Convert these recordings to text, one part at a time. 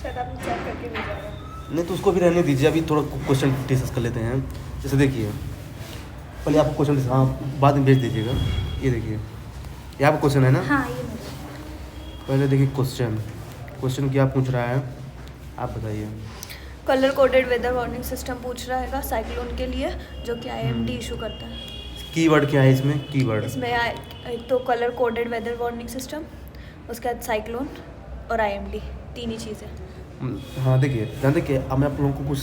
शायद आपने चेक करके भेजा है। नहीं तो उसको भी रहने दीजिए, अभी थोड़ा क्वेश्चन डिस्कस कर लेते हैं। जैसे देखिए, पहले आपको क्वेश्चन, हाँ बाद में भेज दीजिएगा। ये देखिए, ये आपका क्वेश्चन है ना? हाँ ये मेरा। पहले देखिए क्वेश्चन क्या पूछ रहा है, आप बताइए। Colour coded weather warning system पूछ रहा है साइक्लोन के लिए, जो कि आईएमडी इशू करता है। कीवर्ड क्या है इसमें? कीवर्ड इसमें एक तो colour coded weather warning system, उसके बाद साइक्लोन और आईएमडी, तीन ही चीज़ें। हाँ देखिए, ध्यान देखिए, अब मैं आप लोगों को कुछ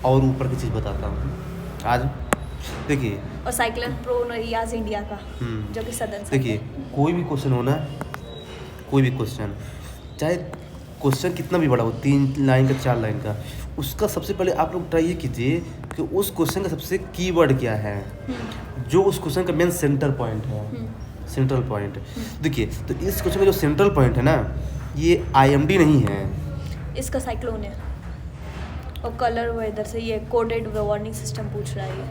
और ऊपर की चीज़ बताता हूँ आज। देखिए, और साइक्लोन प्रो रियाज इंडिया का, जो कि सदन से। देखिए कोई भी क्वेश्चन हो ना, कोई भी क्वेश्चन, चाहे क्वेश्चन कितना भी बड़ा हो, 3 लाइन का 4 लाइन का, उसका सबसे पहले आप लोग ट्राई ये कीजिए कि उस क्वेश्चन का सबसे कीवर्ड क्या है, जो उस क्वेश्चन का मेन सेंटर पॉइंट है, सेंट्रल पॉइंट। देखिए, तो इस क्वेश्चन का जो सेंट्रल पॉइंट है ना, ये आईएमडी नहीं है, इसका साइक्लोन है। और कलर वेदर से ये कोडेड वार्निंग सिस्टम पूछ रहा है ये।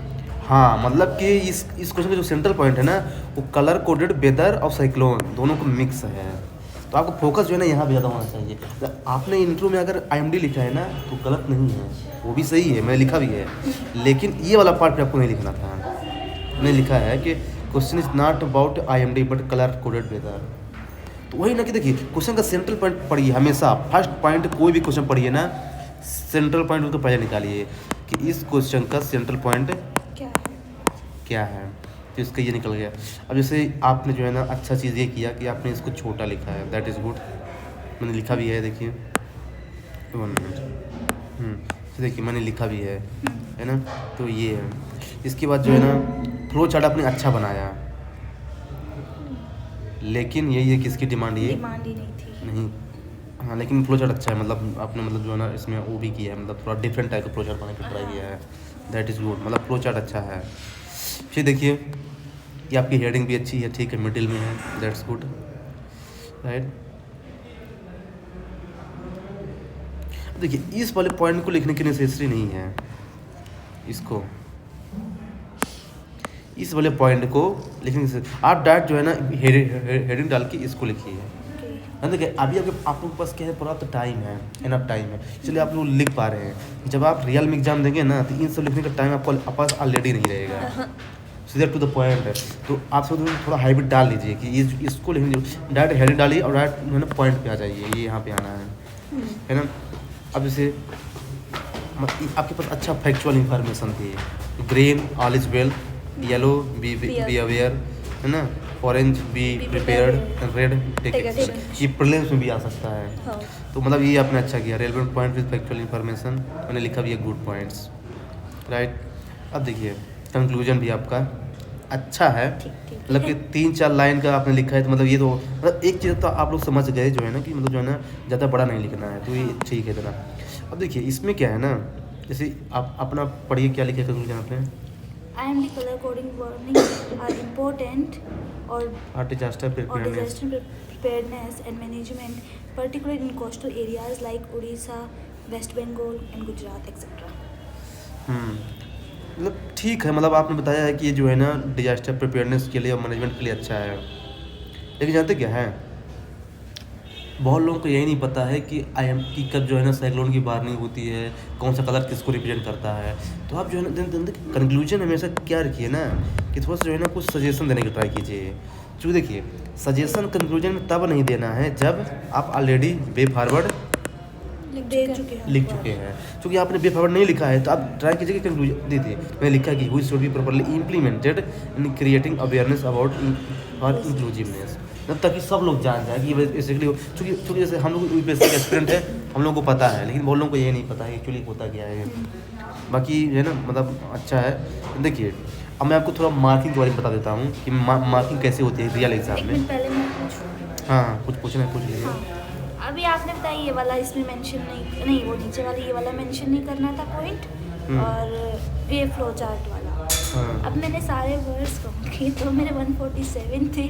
हाँ, मतलब कि इस क्वेश्चन का जो सेंट्रल पॉइंट है ना, वो कलर कोडेड वेदर और साइक्लोन दोनों को मिक्स है। तो आपको फोकस जो है ना यहाँ पे ज़्यादा होना चाहिए। तो आपने इंट्रो में अगर आईएमडी लिखा है ना, तो गलत नहीं है, वो भी सही है, मैंने लिखा भी है, लेकिन ये वाला पार्ट पे आपको नहीं लिखना था। मैंने लिखा है कि question is not about IMD but colour coded weather. तो वही ना कि देखिए, क्वेश्चन का सेंट्रल पॉइंट पढ़िए हमेशा। फर्स्ट पॉइंट कोई भी क्वेश्चन पढ़िए ना, सेंट्रल पॉइंट उसको पहले निकालिए कि इस क्वेश्चन का सेंट्रल पॉइंट क्या है। तो इसका ये निकल गया। अब जैसे आपने जो है ना अच्छा चीज़ ये किया कि आपने इसको छोटा लिखा है, दैट इज़ गुड, मैंने लिखा भी है, देखिए 1 मिनट। तो देखिए मैंने लिखा भी है ना। तो ये है। इसके बाद जो है ना फ्लो चार्ट आपने अच्छा बनाया, लेकिन ये किसकी डिमांड, ये डिमांड ही नहीं थी। नहीं। हाँ, लेकिन फ्लो चार्ट अच्छा है, मतलब आपने मतलब जो है ना इसमें वो भी किया है, मतलब थोड़ा डिफरेंट टाइप का फ्लो चार्ट बनाने की ट्राई किया है, दैट इज़ गुड, मतलब फ्लो चार्ट अच्छा है। फिर देखिए, ये आपकी हेडिंग भी अच्छी है, ठीक है, मिडिल में है, दैट्स गुड, राइट। देखिए, इस वाले पॉइंट को लिखने की नेसेसरी नहीं है, इस वाले पॉइंट को लिखने से आप डायरेक्ट जो है ना हेडिंग डाल के इसको लिखिए। देखिए, अभी आप लोग के पास क्या है, पर्याप्त टाइम है, इनफ टाइम है, इसलिए आप लोग लिख पा रहे हैं। जब आप रियल में एग्जाम देंगे ना, तो इन सब लिखने का टाइम आपको पास ऑलरेडी नहीं रहेगा, सीधा टू द पॉइंट है। तो आप सब थोड़ा हाइब्रिड डाल लीजिए कि इसको लिखने, डायरेक्ट हेडिंग डालिए और डायरेक्ट जो है ना पॉइंट पे आ जाइए, ये यहाँ पे आना है ना। अब जैसे आपके पास अच्छा फैक्चुअल इंफॉर्मेशन थी, green all is well, yellow be aware, है ना, orange be prepared, red take action. ये प्रीलिम्स में भी आ सकता है। हाँ। तो मतलब ये आपने अच्छा किया, relevant point with factual information, मैंने लिखा भी है गुड पॉइंट्स, राइट। अब देखिए, कंक्लूजन भी आपका अच्छा है, मतलब कि 3-4 लाइन का आपने लिखा है, तो मतलब ये तो मतलब एक चीज़ तो आप लोग समझ गए जो है ना, कि मतलब जो है ना ज़्यादा बड़ा नहीं लिखना है, तो ये ठीक है इतना। अब देखिए, इसमें क्या है ना, जैसे आप अपना पढ़िए, क्या लिखा है कंक्लूजन आपने। IMD color coding warning are important or disaster preparedness and management, particularly in coastal areas like Odisha, West Bengal and Gujarat etc. मतलब ठीक है, मतलब आपने बताया है कि ये जो है ना डिजास्टर प्रिपेयरनेस के लिए और मैनेजमेंट के लिए अच्छा है, लेकिन जानते क्या है, बहुत लोगों को यही नहीं पता है कि की कब जो है ना साइक्लोन की वार्निंग होती है, कौन सा कलर किसको रिप्रेजेंट करता है। तो आप जो है ना कंक्लूजन हमेशा क्या रखिए ना, कि थोड़ा सा जो है ना कुछ सजेशन देने की ट्राई कीजिए। क्योंकि देखिए, सजेशन कंक्लूजन में तब नहीं देना है जब आप ऑलरेडी वे फॉरवर्ड लिख चुके हैं। क्योंकि आपने वे फॉरवर्ड नहीं लिखा है, तो आप ट्राई कीजिए कि कंक्लूजन दीजिए। मैंने लिखा कि which should be properly implemented in creating awareness about और इंक्लूसिवनेस, ताकि सब लोग जान जाए कि बेसिकली, चूँकि जैसे हम लोग बेसिक एक्सपीरियंस है, हम लोगों को पता है, लेकिन बहुत लोगों को ये नहीं पता है एक्चुअली होता क्या है। बाकी है ना, मतलब अच्छा है। देखिए, अब मैं आपको थोड़ा मार्किंग के बारे में बता देता हूँ कि मार्किंग कैसे होती है रियल एग्जाम में। पहले मैं पूछूं। हाँ, कुछ पूछना है पूछ लीजिए। अभी आपने बताया ये वाला इसमें मेंशन नहीं वो नीचे वाला ये वाला मेंशन नहीं करना था पॉइंट, और ये फ्लो चार्ट वाला। अब मैंने सारे वर्ड्स काउंट किए तो मेरे 147 थे।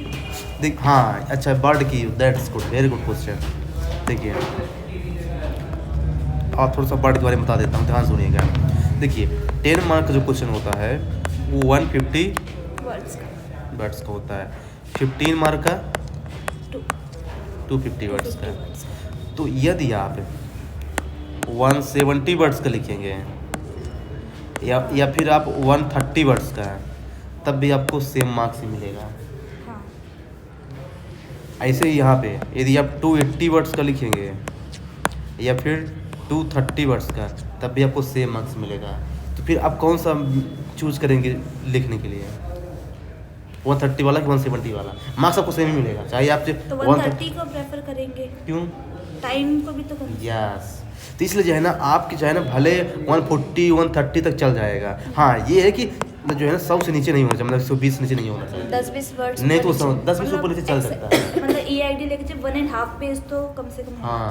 देख, हाँ अच्छा, बर्ड की, that's good, very good question. देखिए, आप थोड़ा सा बर्ड के बारे में बता देता हूँ, ध्यान सुनिएगा। देखिए, 10 मार्क का जो क्वेश्चन होता है वो 150 वर्ड्स का होता है, 15 मार्क का 250 वर्ड्स का। तो यदि आप 170 वर्ड्स का लिखेंगे या फिर आप 130 वर्ड्स का, तब भी आपको सेम मार्क्स ही मिलेगा। हाँ। ऐसे ही यहाँ पे यदि आप 280 वर्ड्स का लिखेंगे या फिर 230 वर्ड्स का, तब भी आपको सेम मार्क्स मिलेगा। तो फिर आप कौन सा चूज करेंगे लिखने के लिए, 130 वाला कि 170 वाला? मार्क्स आपको सेम ही मिलेगा, चाहे आप तो 130 को प्रेफर करेंगे। क्यों? टाइम को भी तो यस, तो इसलिए जो है ना आपके जो है ना भले 140 130 तक चल जाएगा। हाँ, ये है कि जो है ना 100 से नीचे नहीं होना चाहिए, मतलब 120 से नीचे नहीं होना चाहिए। 10-20 वर्ड्स नहीं तो 10-20 ऊपर नीचे चल सकता है। मतलब EID लेके जब 1.5 पेज तो कम से कम हाँ,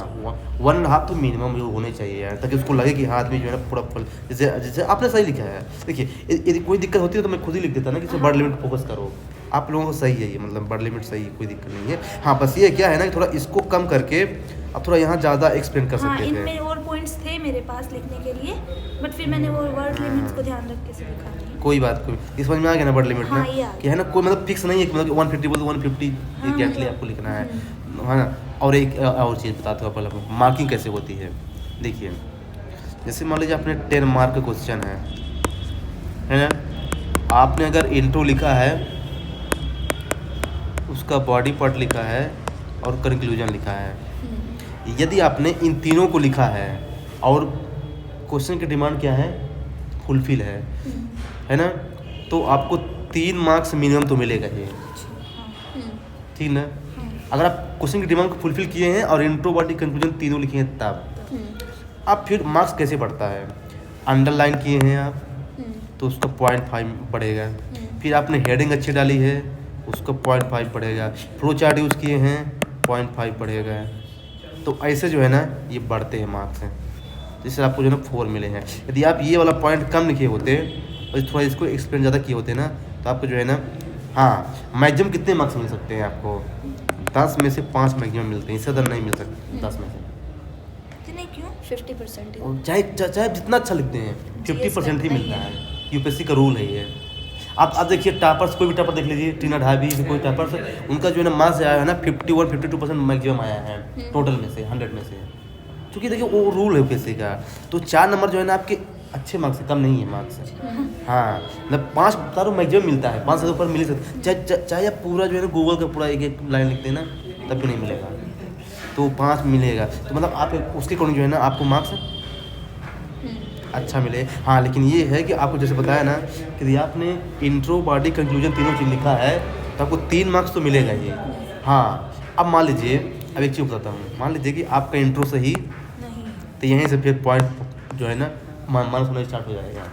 1.5 तो मिनिमम होने चाहिए यार, ताकि उसको लगे कि हाँ आदमी जो है ना पूरा फुल, जैसे आपने सही लिखा है। देखिए यदि कोई दिक्कत होती है तो मैं खुद ही लिख देता ना कि वर्ड लिमिट फोकस करो। आप लोगों को सही है ये, मतलब वर्ड लिमिट सही है, कोई दिक्कत नहीं है। हाँ, बस ये क्या है ना कि थोड़ा इसको कम करके आप थोड़ा यहाँ ज़्यादा एक्सप्लेन कर हाँ, सकते थे। इनमें और पॉइंट्स थे मेरे पास लिखने के लिए, बट फिर मैंने वो वर्ड लिमिट्स को ध्यान रख के से लिखा नहीं। कोई बात, कोई इस समझ में आ गया ना वर्ड लिमिट हाँ, ना, ये आ गया। कि है ना कोई मतलब फिक्स नहीं है कि मतलब 150 बोल 150 हाँ, एग्जैक्टली आपको लिखना है ना। और एक और चीज़ बताते हो पहले, मार्किंग कैसे होती है। देखिए जैसे मान लीजिए आपने 10 मार्क का क्वेश्चन है ना, आपने अगर इंट्रो लिखा है, उसका बॉडी पार्ट लिखा है और कंक्लूजन लिखा है, यदि आपने इन तीनों को लिखा है और क्वेश्चन की डिमांड क्या है, फुलफिल है ना, तो आपको 3 मार्क्स मिनिमम तो मिलेगा ही, ठीक ना। अगर आप क्वेश्चन की डिमांड को फुलफिल किए हैं और इंट्रो बॉडी कंक्लूजन तीनों लिखे हैं, तब आप फिर मार्क्स कैसे बढ़ता है, अंडरलाइन किए हैं आप तो उसका 0.5 बढ़ेगा। फिर आपने हेडिंग अच्छी डाली है, उसका 0.5 बढ़ेगा। फ्लो चार्ट यूज़ किए हैं, 0.5 बढ़ेगा। तो ऐसे जो है ना ये बढ़ते हैं मार्क्स हैं, जिससे आपको जो है ना 4 मिले हैं। यदि आप ये वाला पॉइंट कम लिखे होते और थोड़ा इसको एक्सप्लेन ज़्यादा किए होते ना, तो आपको जो है ना, हाँ, मैक्सिमम कितने मार्क्स मिल सकते हैं आपको? 10 में से 5 मैक्सिमम मिलते हैं, इससे ज़्यादा नहीं मिल सकते 10 में से। इतने क्यों? 50%। और चाहे जितना अच्छा लिखते हैं 50% ही मिलता है। यूपीएससी का रूल है ये। आप देखिए टॉपर्स, कोई भी टॉपर देख लीजिए, टीना ढाबी, कोई टॉपर्स, उनका जो है ना मार्क्स आया है ना 51-52% मैक्सिमम आया है टोटल में से, 100 में से। क्योंकि देखिए वो रूल है यूपीएससी का। तो 4 नंबर जो है ना आपके अच्छे मार्क्स है, कम नहीं है मार्क्स। हाँ, मतलब 5 बता रहा हूँ मैक्सिमम मिलता है, 5 से ऊपर मिल ही सकता। चाहे आप पूरा जो है ना गूगल का पूरा एक लाइन लिखते हैं ना, तब भी नहीं मिलेगा, तो 5 मिलेगा। तो मतलब आप उसके अकॉर्डिंग जो है ना आपको मार्क्स अच्छा मिले। हाँ, लेकिन ये है कि आपको जैसे बताया ना कि यदि आपने इंट्रो बॉडी कंक्लूजन तीनों चीज़ लिखा है तो आपको 3 मार्क्स तो मिलेगा ही। हाँ, अब मान लीजिए, अब एक चीज़ बताता हूँ, मान लीजिए कि आपका इंट्रो सही नहीं, तो यहीं से फिर पॉइंट जो है ना मार्क्स होना स्टार्ट हो जाएगा।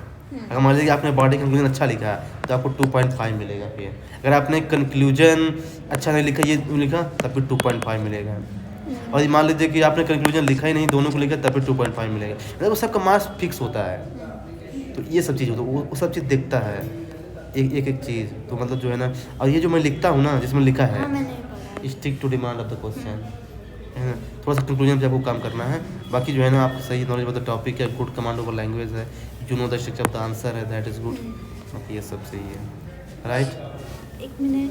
अगर मान लीजिए कि आपने बॉडी कंक्लूजन अच्छा लिखा है तो आपको 2.5 मिलेगा। फिर अगर आपने कंक्लूजन अच्छा नहीं लिखा, ये लिखा, तब फिर 2.5 मिलेगा। और ये मान लीजिए कि आपने कंक्लूजन लिखा ही नहीं, दोनों को लिखा, तब फिर 2.5 मिलेगा। मतलब वो सबका मार्क्स फिक्स होता है। तो ये सब चीज़ होता है, वो सब चीज़ देखता है एक चीज़। तो मतलब जो है ना, और ये जो मैं लिखता हूँ ना, जिसमें लिखा है हाँ, मैंने पढ़ा। Stick to demand of the question, है ना, थोड़ा सा कंक्लूजन पे आपको काम करना है। बाकी जो है ना आपको सही नॉलेज मतलब टॉपिक है, गुड कमांड ओवर लैंग्वेज है, you know the structure of the answer है, दैट इज़ गुड। बाकी ये सब सही है, राइट। 1 मिनट,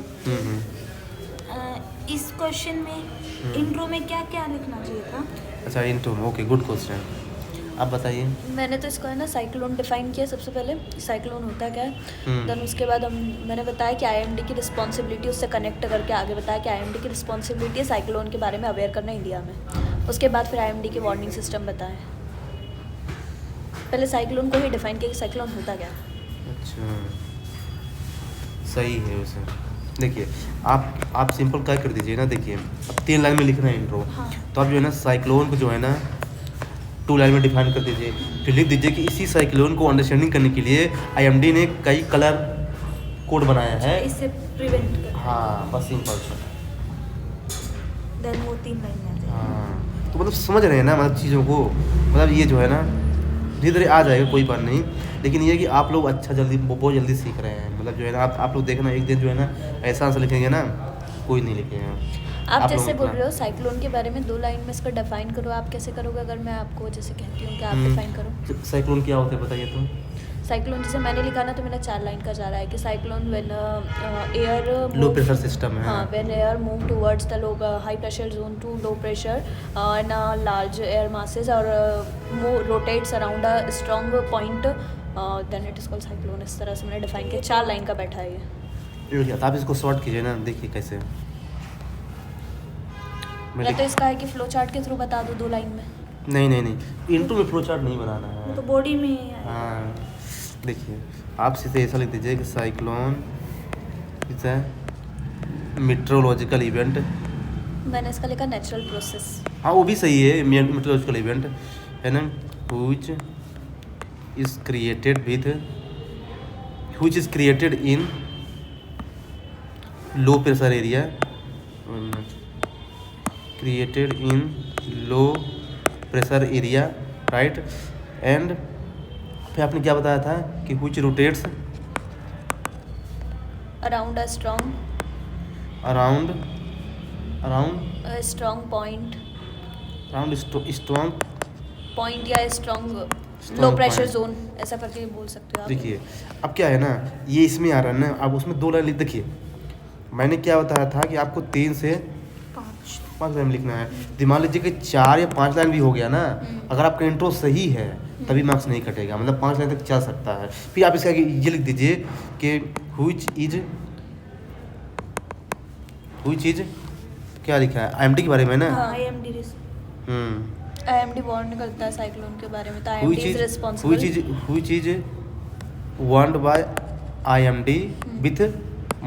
इस क्वेश्चन में इंट्रो में क्या क्या लिखना चाहिए था? अच्छा, इंट्रो, ओके, गुड क्वेश्चन। आप बताइए। मैंने तो इसको है ना साइक्लोन डिफाइन किया सबसे पहले, साइक्लोन होता क्या है। देन उसके बाद मैंने बताया कि आईएमडी की रिस्पॉन्सिबिलिटी, उससे कनेक्ट करके आगे बताया कि आईएमडी की रिस्पॉन्सिबिलिटी है साइक्लोन के बारे में अवेयर करना इंडिया में। उसके बाद फिर आईएमडी के वार्निंग सिस्टम बताएं। पहले साइक्लोन को ही डिफाइन किया कि साइक्लोन होता क्या है। अच्छा, सही है वैसे। देखिए आप सिंपल क्या कर दीजिए ना, देखिए अब 3 लाइन में लिखना है इंट्रो, तो आप जो है ना साइक्लोन को जो है ना 2 लाइन में डिफाइन कर दीजिए। फिर लिख दीजिए कि इसी साइक्लोन को अंडरस्टैंडिंग करने के लिए आईएमडी ने कई कलर कोड बनाया है, इससे प्रिवेंट कर। हाँ, बस सिंपल सा। देन वो 3 लाइन में आ जाएगा। हाँ, तो मतलब समझ रहे हैं ना मतलब चीज़ों को, मतलब ये जो है ना धीरे धीरे आ जाएगा, कोई बात नहीं। लेकिन ये कि आप लोग अच्छा जल्दी, बहुत जल्दी सीख रहे हैं। मतलब जो है ना आप लोग देखना, एक दिन जो है ना ऐसा आंसर लिखेंगे ना, कोई नहीं लिखेगा। आप जैसे लोगों बोल को रहे हो साइक्लोन के बारे में 2 लाइन में इसको डिफाइन करो, आप कैसे करोगे अगर मैं आपको जैसे कहती हूँ कि आप डिफाइन करो? साइक्लोन क्या होता है बताइए तो। साइक्लोन जैसे मैंने लिखा ना तो मेरा 4 लाइन का जा रहा है कि cyclone when air low pressure system है। हाँ, when air move towards the low high pressure zone to low pressure in large air masses और rotates around a strong point then it is called cyclone. इस तरह से मैंने define किया, 4 line का बैठा है ये। ये क्या, आप इसको शॉर्ट कीजिए ना, देखिए कैसे मैं या तो इसका है कि फ्लो चार्ट के थ्रू बता दो 2 लाइन में। नहीं इंटू में फ्लो चार्ट नहीं बनाना वो है। तो बॉडी में ही है। हाँ देखिए, आप सीधे ऐसा लिख दीजिए कि cyclone is a meteorological event. मैंने इसका लिखा नेचुरल प्रोसेस। हाँ वो भी सही है, मीटरोलॉजिकल इवेंट है ना, which is created in low pressure area, created in low pressure area, right. And फिर आपने क्या बताया था कि which rotates around a strong strong point strong point या स्ट्रॉन्ग लो Strong प्रेशर point. जोन, ऐसा करके बोल सकते हो आप। देखिए अब क्या है ना, ये इसमें आ रहा है ना, अब उसमें 2 लाइन लिख। देखिए मैंने क्या बताया था कि आपको 3 से 5 लाइन लिखना है। दिमाग लीजिए कि 4 या 5 लाइन भी हो गया ना, अगर आपका इंट्रो सही है तभी मार्क्स नहीं कटेगा, मतलब 5 लाइन तक चल सकता है। फिर आप इसका ये लिख दीजिए कि व्हिच इज क्या लिखा है आईएमडी के बारे में ना। हाँ। IMD आईएमडी वार्न करता है साइक्लोन के बारे में, तो IMD is responsible. Which is warned by IMD with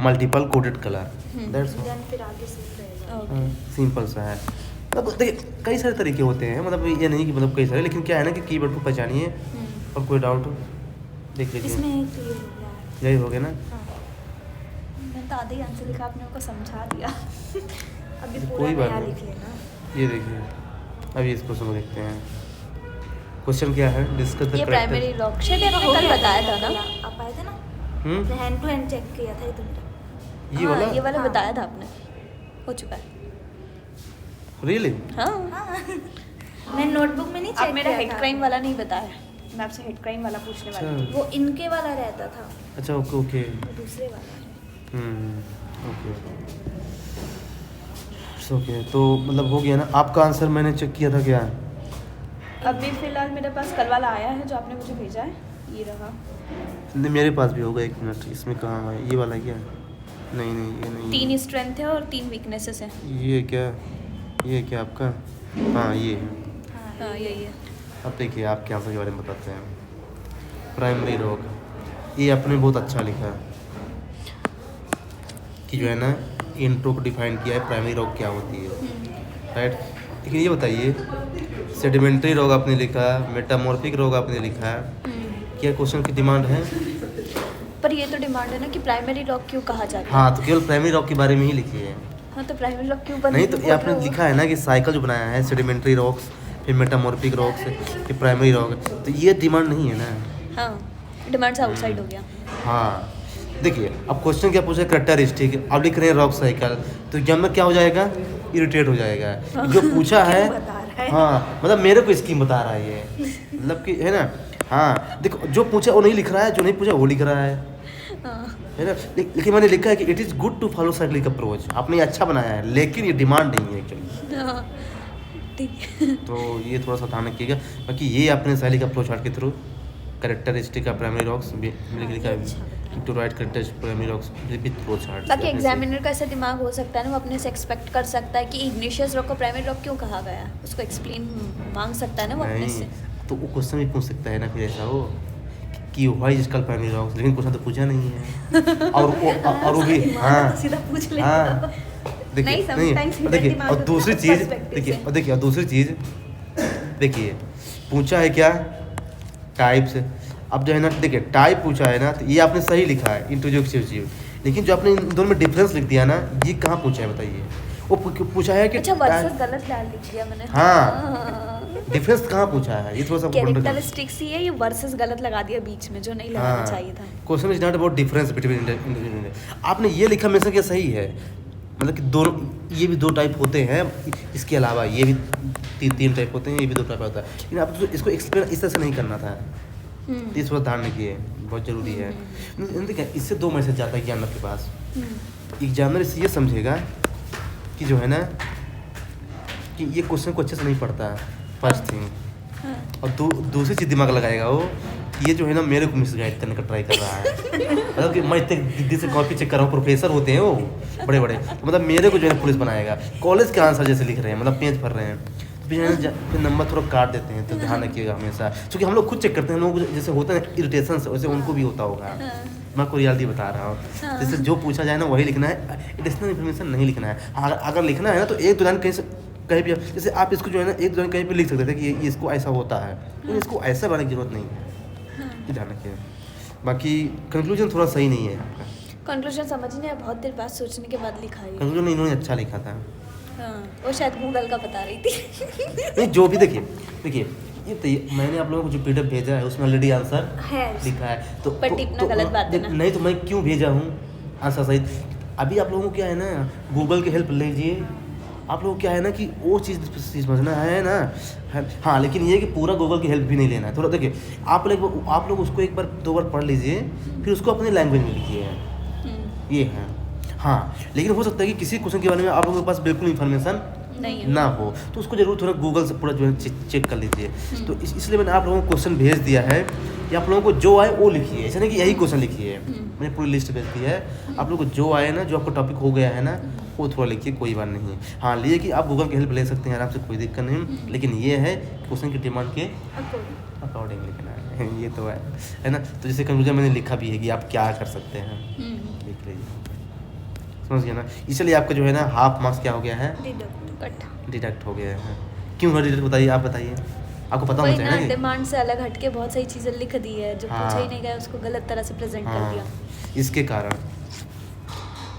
multiple coded colour, that's then फिर आगे सीख रहेगा। ओके। सिंपल सा है। मतलब देखिए कई सारे तरीके होते हैं, मतलब ये नहीं कि मतलब कई सारे, लेकिन क्या है ना कि कीवर्ड को पहचानिए और कोई डाउट हो देख लीजिए। इसमें क्लियर हो गया है। यही हो गया ना। हाँ। मैंने तो आधे ही आंसर लिखा, आपने उनको समझा दिया। अभी कोई पूरा बात नया नहीं। लिख लेना। ये देखिए अभी इस क्वेश्चन को देखते हैं। क्वेश्चन क्या है, डिस्कस द ये प्राइमरी रॉक शायद आपने कल बताया था ना। आप आए थे ना, हैंड टू हैंड चेक किया था ये तो मेरा। ये वाला ये वाला हाँ। बताया था आपने, हो चुका है। रियली। हाँ, मैं नोटबुक में नहीं आप चेक मेरा किया हेड था। क्राइम वाला नहीं बताया, मैं आपसे हेड क्राइम वाला पूछने वाली थी। वो इनके वाला रहता था, अच्छा ओके ओके वो दूसरे वाला है। Okay okay. तो मतलब हो गया ना आपका आंसर, मैंने चेक किया था क्या। अभी फिलहाल मेरे पास कल वाला आया है जो आपने मुझे भेजा है, ये रहा। नहीं मेरे पास भी होगा, 1 मिनट। इसमें कहाँ है ये वाला, क्या नहीं ये नहीं। 3 स्ट्रेंथ है और 3 वीकनेसेस हैं। ये क्या आपका, हाँ ये है। हाँ यही है। अब देखिए आपके आंसर के बारे में बताते हैं। प्राइमरी रोग, ये आपने बहुत अच्छा लिखा है कि जो है ना इंट्रो को डिफाइन किया है प्राइमरी रोग क्या होती है, राइट। लेकिन ये बताइए सेडिमेंट्री रोग आपने लिखा, मेटामॉर्फिक रोग आपने लिखा है, क्या क्वेश्चन की डिमांड है? पर ये तो डिमांड है ना कि प्राइमरी रॉक क्यों कहा जाता है। हाँ तो केवल प्राइमरी रॉक के बारे में ही लिखिए। हाँ तो प्राइमरी रॉक क्यों बना, नहीं तो ये आपने लिखा है ना कि साइकिल जो बनाया है, सेडिमेंट्री रॉक्स, फिर मेटामॉर्फिक रॉक्स, फिर प्राइमरी रॉक, तो ये डिमांड नहीं है ना। हाँ डिमांड से आउटसाइड हो गया। हाँ देखिए अब क्वेश्चन क्या पूछा, करेक्टरिस्टिक, अब लिख रहे हैं रॉक साइकिल, तो जब में क्या हो जाएगा, इरिटेट हो जाएगा। जो पूछा है बता रहा है। हाँ मतलब मेरे को स्कीम बता रहा है ये, मतलब कि है ना। हाँ देखो जो पूछा वो नहीं लिख रहा है, जो नहीं पूछा वो लिख रहा है है ना। लेकिन मैंने लिखा है कि it is good to follow cyclic approach, आपने ये अच्छा बनाया है, लेकिन ये डिमांड नहीं है एक्चुअली। ठीक है। तो ये थोड़ा सा ध्यान रखिएगा। बाकी ये आपने साइक्लिक अप्रोच चार्ट के through characteristic of primary rocks लिखा है, to write characteristic primary rocks with flow chart. बाकी एग्जामिनर का ऐसा दिमाग हो सकता है ना, वो अपने से एक्सपेक्ट कर सकता है कि इग्निशियस रॉक को प्राइमरी रॉक क्यों कहा गया, उसको एक्सप्लेन मांग सकता है ना वो अपने से। नहीं तो वो क्वेश्चन भी पूछ सकता है ना, फिर ऐसा हो कि why is called primary rocks, लेकिन क्वेश्चन तो पूछा नहीं है। और वो भी हाँ सीधा पूछ ले। हाँ देखिए नहीं देखिए, और दूसरी चीज़ देखिए, और देखिए और दूसरी चीज़ देखिए पूछा है क्या, टाइप से। अब जो है ना देखिए टाइप पूछा है ना, तो ये आपने सही लिखा है इंट्रोडक्टिव, लेकिन जो आपने इन दोनों में डिफरेंस लिख दिया ना, ये कहाँ पूछा है बताइए। वो पूछा है कि अच्छा वर्सेस गलत डाल लिख दिया मैंने। हाँ डिफरेंस कहाँ पूछा है, ये थोड़ा सा कैरेक्टरिस्टिक्स ही है, ये वर्सेस गलत लगा दिया बीच में जो नहीं लगाना चाहिए था। Question is not about difference between. आपने ये लिखा मेरे से क्या सही है, मतलब कि दोनों, ये भी 2 टाइप होते हैं, इसके अलावा ये भी 3 टाइप होते हैं, ये भी 2 टाइप होता है, लेकिन आप तो इसको एक्सप्लेन इस तरह से नहीं करना था। तो इस पर ध्यान रखिए, बहुत ज़रूरी है। देखिए इससे 2 मैसेज जाता है एग्जामिनर के पास। एग्जामिनर इससे ये समझेगा कि जो है ना कि ये क्वेश्चन को अच्छे से नहीं पढ़ता है, फर्स्ट थिंग, और दूसरी चीज़ दिमाग लगाएगा वो, ये जो है ना मेरे को मिसगाइड करने का ट्राई कर रहा है। मतलब कि मैं इतने दिल्ली से कॉपी चेक कर रहा हूँ, प्रोफेसर होते हैं वो बड़े बड़े, तो मतलब मेरे को जो है पुलिस बनाएगा। कॉलेज के आंसर जैसे लिख रहे हैं, मतलब पेज भर रहे हैं, तो फिर नंबर थोड़ा काट देते हैं, तो ध्यान रखिएगा हमेशा, क्योंकि हम लोग खुद चेक करते हैं, हम लोग जैसे होता है इरिटेशन से, वैसे उनको भी होता होगा। मैं आपको रियलिटी बता रहा हूँ, जैसे जो पूछा जाए ना वही लिखना है, एडिशनल इन्फॉर्मेशन नहीं लिखना है। अगर लिखना है ना तो 1-2 लाइन कहीं भी, जैसे आप इसको जो है ना 1-2 लाइन कहीं पे लिख सकते थे कि ये इसको ऐसा होता है, लेकिन इसको ऐसा बनाने की जरूरत नहीं है, ये ध्यान रखिए। बाकी कंक्लूजन थोड़ा सही नहीं है आपका। कंक्लूजन समझ नहीं आया, बहुत देर बाद सोचने के बाद लिखा है। कंक्लूजन इन्होंने अच्छा लिखा था। हाँ, वो शायद गूगल का बता रही थी। नहीं, जो भी देखिए ये तो मैंने आप लोगों को जो पीडीएफ भेजा है उसमें ऑलरेडी आंसर है लिखा है, तो पर टिपना गलत बात है ना। नहीं तो मैं क्यों भेजा हूँ आंसर सहित। अभी आप लोगों को क्या है ना, गूगल की हेल्प लीजिए। आप लोग क्या है ना कि वो चीज़ समझना है ना, हाँ, लेकिन ये कि पूरा गूगल की हेल्प भी नहीं लेना है। थोड़ा देखिए आप लोग उसको 1 बार 2 बार पढ़ लीजिए, फिर उसको अपने लैंग्वेज में लिखिए, ये है। हाँ, लेकिन हो सकता है कि किसी क्वेश्चन के बारे में आप लोगों के पास बिल्कुल इन्फॉर्मेशन ना हो, तो उसको जरूर थोड़ा गूगल से पूरा जो है चेक कर लीजिए। तो इसलिए मैंने आप लोगों को क्वेश्चन भेज दिया है कि आप लोगों को जो आए वो लिखिए, ऐसा नहीं कि यही क्वेश्चन लिखिए। मैंने पूरी लिस्ट भेज दी है, आप लोग को जो आए ना, जो आपका टॉपिक हो गया है ना, वो थोड़ा लिखिए, कोई बात नहीं है। हाँ, लिए कि आप गूगल की हेल्प ले सकते हैं आराम से, कोई दिक्कत नहीं, लेकिन ये है क्वेश्चन की डिमांड के अकॉर्डिंग लिखना है, ये तो है ना। तो जैसे कंक्लूजन मैंने लिखा भी है कि आप क्या कर सकते हैं, लिख लीजिए, समझ गया ना। इसलिए आपका जो है ना हाफ मार्क्स क्या हो गया है, डिडक्ट हो गया है। क्यों हुआ डिडक्ट, बताइए, आप बताइए, आपको पता होना चाहिए ना। डिमांड से अलग हटके बहुत सारी चीज़ें लिख दी है, जो पूछा ही नहीं गया उसको गलत तरह से प्रेजेंट कर दिया, इसके कारण।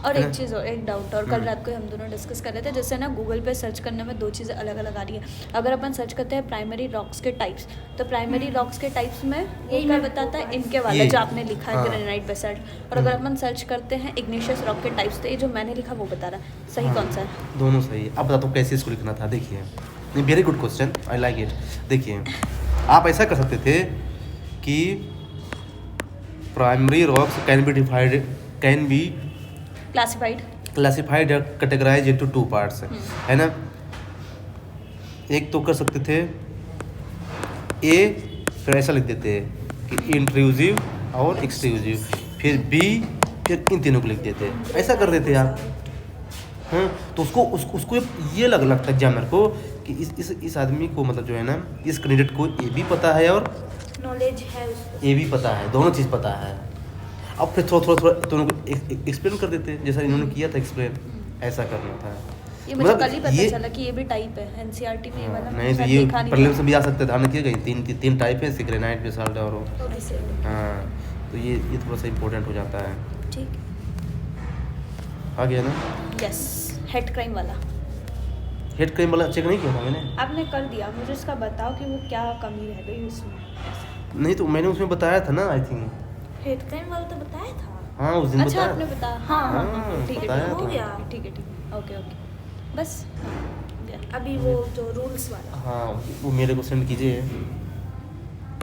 और एक चीज़ और, एक डाउट और, कल रात को हम दोनों डिस्कस कर रहे थे, जैसे ना गूगल पे सर्च करने में 2 चीज़ें अलग अलग आ रही है। अगर अपन सर्च करते हैं प्राइमरी रॉक्स के टाइप्स, तो प्राइमरी रॉक्स के टाइप्स में यही मैं बताता है इनके वाले जो आपने लिखा है ग्रेनाइट बेसाल्ट, और अगर अपन सर्च करते हैं इग्निशियस रॉक के टाइप्स, तो ये जो मैंने लिखा वो बता रहा है, सही कौन सा है? दोनों सही है। अब बताता हूँ कैसे इसको लिखना था। देखिए, very good question, I like it. देखिए, आप ऐसा कर सकते थे कि primary rocks can be classified categorise into 2 parts, है ना। एक तो कर सकते थे ए, फिर ऐसा लिख देते हैं कि इंट्रूसिव और एक्सक्लूसिव, फिर बी, फिर इन तीनों को लिख देते, ऐसा कर देते आप। हाँ, तो उसको ये लगता है एग्जामिनर को कि इस आदमी को, मतलब जो है ना, इस कैंडिडेट को ये भी पता है और नॉलेज है उसको, ये भी पता है, दोनों चीज़ पता है। अब फिर थोड़ा दोनों को एक्सप्लेन कर देते, जैसा इन्होंने किया था एक्सप्लेन, ऐसा करना था। ये मुझे कल ही पता चला कि ये भी टाइप है, एनसीईआरटी में ये वाला नहीं, तो ये प्रीलिम्स में भी आ सकते थे, ध्यान रखिएगा, 3 टाइप है, ग्रेनाइट बेसाल्ट और हाँ, तो ये थोड़ा सा इम्पोर्टेंट हो जाता है। ठीक, आ गया ना। यस, हेड क्राइम वाला चेक नहीं किया था मैंने। आपने कर दिया, मुझे इसका बताओ कि वो क्या कमी रह गई उसमें। नहीं तो मैंने उसमें बताया था ना, आई थिंक हेड क्राइम वाला तो बताया था। हाँ, उस दिन अच्छा, बताया। आपने बताया, हाँ, ठीक बताया है, था। हो गया। ठीक है, ओके, बस। अभी वो जो रूल्स वाला, हाँ, वो मेरे को सेंड कीजिए।